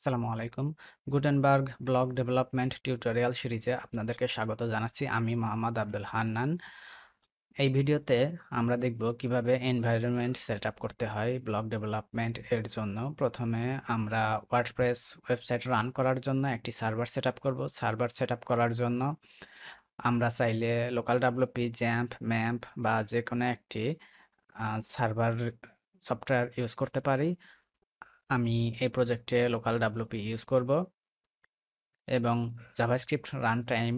আসসালামু আলাইকুম। Gutenberg block development tutorial সিরিজে আপনাদেরকে স্বাগত জানাচ্ছি। আমি মোহাম্মদ আব্দুল হান্নান। এই ভিডিওতে আমরা দেখব কিভাবে এনভায়রনমেন্ট সেটআপ করতে হয় ব্লক ডেভেলপমেন্ট এর জন্য। প্রথমে আমরা ওয়ার্ডপ্রেস ওয়েবসাইট রান করার জন্য একটি সার্ভার সেটআপ করব। সার্ভার সেটআপ করার জন্য আমরা চাইলে লোকাল ডাব্লিউপি, জ্যাম্প, ম্যাম্প বা যে কোনো একটি সার্ভার সফটওয়্যার ইউজ করতে পারি। আমি এই প্রজেক্টে লোকাল ডাব্লিউপি ইউজ করব এবং জাভাস্ক্রিপ্ট রান টাইম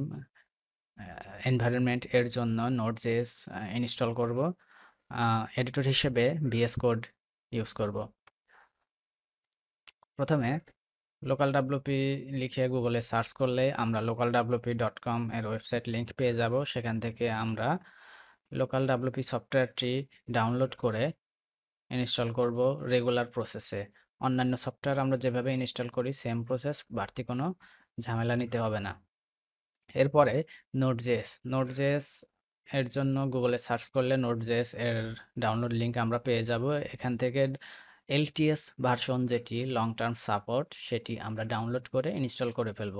এনভায়রনমেন্ট এর জন্য নোড.জেএস ইনস্টল করব। এডিটর হিসেবে ভিএস কোড ইউজ করব। প্রথমে লোকাল ডাব্লিউপি লিখে গুগলে সার্চ করলে আমরা localwp.com এর ওয়েবসাইট লিংক পেয়ে যাব। সেখান থেকে আমরা লোকাল ডাব্লিউপি সফটওয়্যারটি ডাউনলোড করে ইনস্টল করব রেগুলার প্রসেসে। অন্যান্য সফটওয়্যার আমরা যেভাবে ইনস্টল করি সেম প্রসেস, বাড়তি কোনো ঝামেলা নিতে হবে না। এরপরে নোড.জেএস এর জন্য গুগলে সার্চ করলে নোড.জেএস এর ডাউনলোড লিংক আমরা পেয়ে যাব। এখান থেকে এলটিএস ভার্সন, যেটি লং টার্ম সাপোর্ট, সেটি আমরা ডাউনলোড করে ইনস্টল করে ফেলব।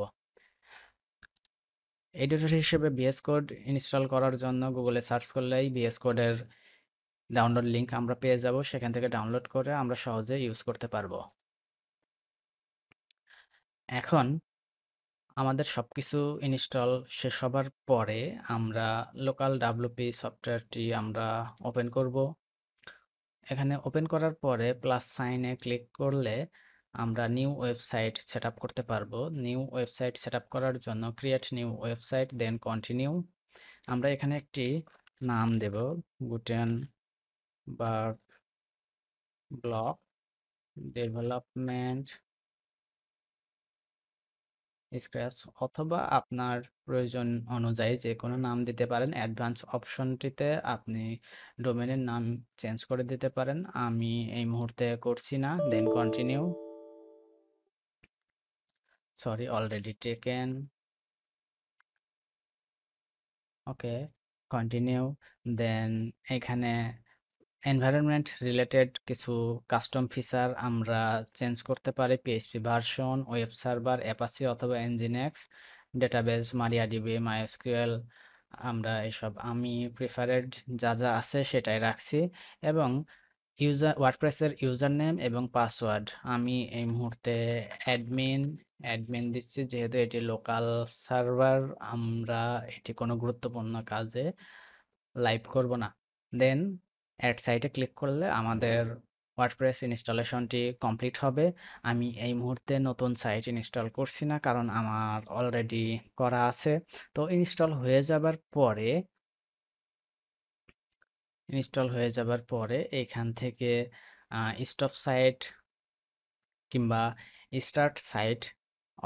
এডিটর হিসেবে ভিএস কোড ইনস্টল করার জন্য গুগলে সার্চ করলেই ভিএস কোডের ডাউনলোড লিংক আমরা পেয়ে যাব। সেখান থেকে ডাউনলোড করে আমরা সহজে ইউজ করতে পারবো। এখন আমাদের সবকিছু ইনস্টল শেষ হবার পরে আমরা লোকাল ডাব্লিউপি সফটওয়্যারটি আমরা ওপেন করব। এখানে ওপেন করার পরে প্লাস সাইনে ক্লিক করলে আমরা নিউ ওয়েবসাইট সেটআপ করতে পারবো। নিউ ওয়েবসাইট সেটআপ করার জন্য create new website, then continue. আমরা এখানে একটি নাম দেব, গুটেনবার্গ ব্লক ডেভেলপমেন্ট স্ক্র্যাচ, অথবা আপনার প্রয়োজন অনুযায়ী যে কোনো নাম দিতে পারেন। অ্যাডভান্স অপশনটিতে আপনি ডোমেনের নাম চেঞ্জ করে দিতে পারেন। আমি এই মুহূর্তে করছি না। Then continue. Sorry, already taken. Okay, continue. Then এখানে এনভায়রনমেন্ট রিলেটেড কিছু কাস্টম ফিচার আমরা চেঞ্জ করতে পারি। PHP version, web server, Apache অথবা এনজিনিক্স, ডেটাবেস, মারিয়াডিবি, মাইএসকিউএল, আমরা এসব আমি প্রিফারেড যা যা আছে সেটাই রাখছি। এবং ওয়ার্ডপ্রেসের ইউজার নেম এবং পাসওয়ার্ড আমি এই মুহূর্তে অ্যাডমিন অ্যাডমিন দিচ্ছি, যেহেতু এটি লোকাল সার্ভার, আমরা এটি কোনো গুরুত্বপূর্ণ কাজে লাইভ করব না। দেন অ্যাড সাইটে ক্লিক করলে আমাদের ওয়ার্ডপ্রেস ইনস্টলেশনটি কমপ্লিট হবে। আমি এই মুহূর্তে নতুন সাইট ইনস্টল করছি না, কারণ আমার অলরেডি করা আছে। তো ইনস্টল হয়ে যাবার পরে এখান থেকে স্টপ সাইট কিংবা স্টার্ট সাইট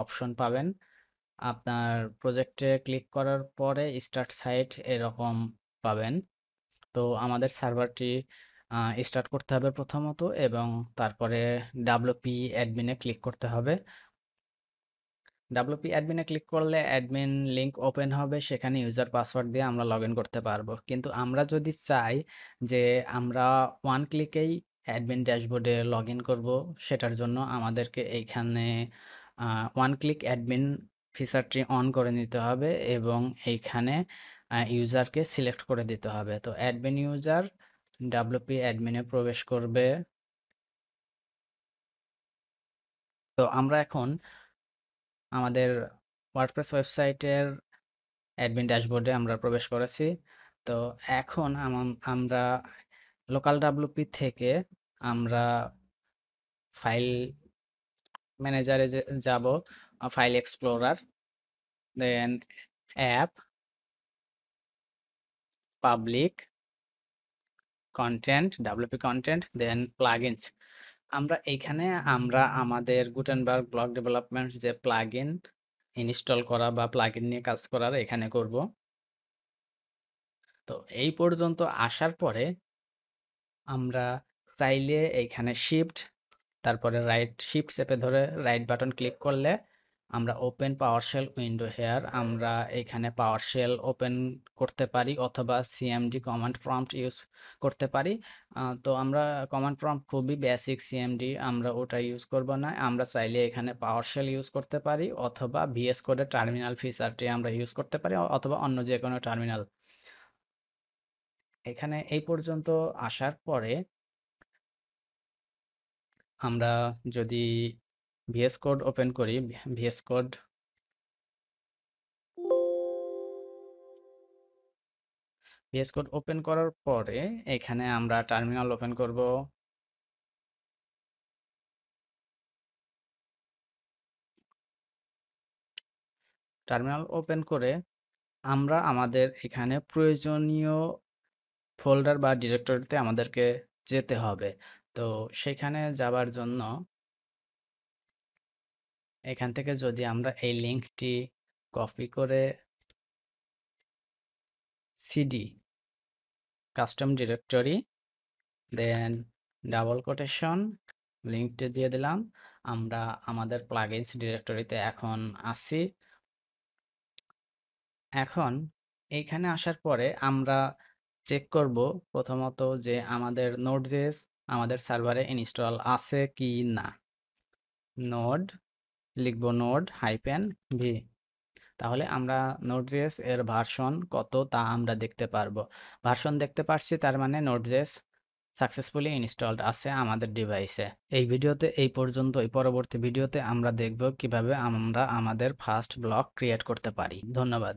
অপশন পাবেন। আপনার প্রজেক্টে ক্লিক করার পরে স্টার্ট সাইট এরকম পাবেন। তো আমাদের সার্ভারটি স্টার্ট করতে হবে প্রথমত, এবং তারপরে ডাব্লিউপি অ্যাডমিনে ক্লিক করতে হবে। ডাব্লিউপি অ্যাডমিনে ক্লিক করলে অ্যাডমিন লিংক ওপেন হবে, সেখানে ইউজার পাসওয়ার্ড দিয়ে আমরা লগ ইন করতে পারবো। কিন্তু আমরা যদি চাই যে আমরা ওয়ান ক্লিকেই অ্যাডমিন ড্যাশবোর্ডে লগ ইন করবো, সেটার জন্য আমাদেরকে এইখানে ওয়ান ক্লিক অ্যাডমিন ফিচারটি অন করে নিতে হবে এবং এইখানে ইউজারকে সিলেক্ট করে দিতে হবে। তো অ্যাডমিন ইউজার ডাব্লিউপি অ্যাডমিনে প্রবেশ করবে। তো আমরা এখন আমাদের ওয়ার্ডপ্রেস ওয়েবসাইটের অ্যাডমিন ড্যাশবোর্ডে আমরা প্রবেশ করেছি। তো এখন আমরা লোকাল ডাব্লিউপি থেকে আমরা ফাইল ম্যানেজারে যাব, file explorer, then app, public, content, WP content, then plugins. আমরা আমাদের গুটেনবার্গ ব্লক ডেভেলপমেন্ট যে প্লাগইন ইনস্টল করা বা প্লাগইন নিয়ে কাজ করার এখানে করব। তো এই পর্যন্ত আসার পরে আমরা চাইলে এইখানে শিফট, তারপরে শিফট চেপে ধরে রাইট বাটন ক্লিক করলে আমরা ওপেন পাওয়ারশেল উইন্ডো হেয়ার, আমরা এখানে পাওয়ারশেল ওপেন করতে পারি অথবা সিএমডি কমান্ড প্রম্পট ইউজ করতে পারি। তো আমরা কমান্ড প্রম্পট খুবই বেসিক সিএমডি, আমরা ওটা ইউজ করব না। আমরা চাইলে এখানে পাওয়ারশেল ইউজ করতে পারি অথবা ভিএস কোডের টার্মিনাল ফিচারটি আমরা ইউজ করতে পারি অথবা অন্য যে কোনো টার্মিনাল। এখানে এই পর্যন্ত আসার পরে আমরা যদি ভিএস কোড ওপেন করি, ভিএস কোড ওপেন করার পরে এখানে আমরা টার্মিনাল ওপেন করব। টার্মিনাল ওপেন করে আমরা আমাদের এখানে প্রয়োজনীয় ফোল্ডার বা ডিরেক্টরিতে আমাদেরকে যেতে হবে। তো সেখানে যাবার জন্য এখান থেকে যদি আমরা এই লিঙ্কটি কপি করে সিডি কাস্টম ডিরেক্টরি দেন ডাবল কোটেশন লিঙ্কটি দিয়ে দিলাম, আমরা আমাদের প্লাগইনস ডিরেক্টরিতে এখন আছি। এখন এইখানে আসার পরে আমরা চেক করব প্রথমত যে আমাদের নোড.জেএস আমাদের সার্ভারে ইনস্টল আছে কি না। নোড লিখব নোড হাইপেন ভি, তাহলে আমরা নোড.জেএস এর ভার্সন কত তা আমরা দেখতে পারবো। ভার্সন দেখতে পারছি, তার মানে নোড.জেএস সাকসেসফুলি ইনস্টলড আছে আমাদের ডিভাইসে। এই ভিডিওতে এই পর্যন্তই। পরবর্তী ভিডিওতে আমরা দেখব কিভাবে আমরা আমাদের ফার্স্ট ব্লক ক্রিয়েট করতে পারি। ধন্যবাদ।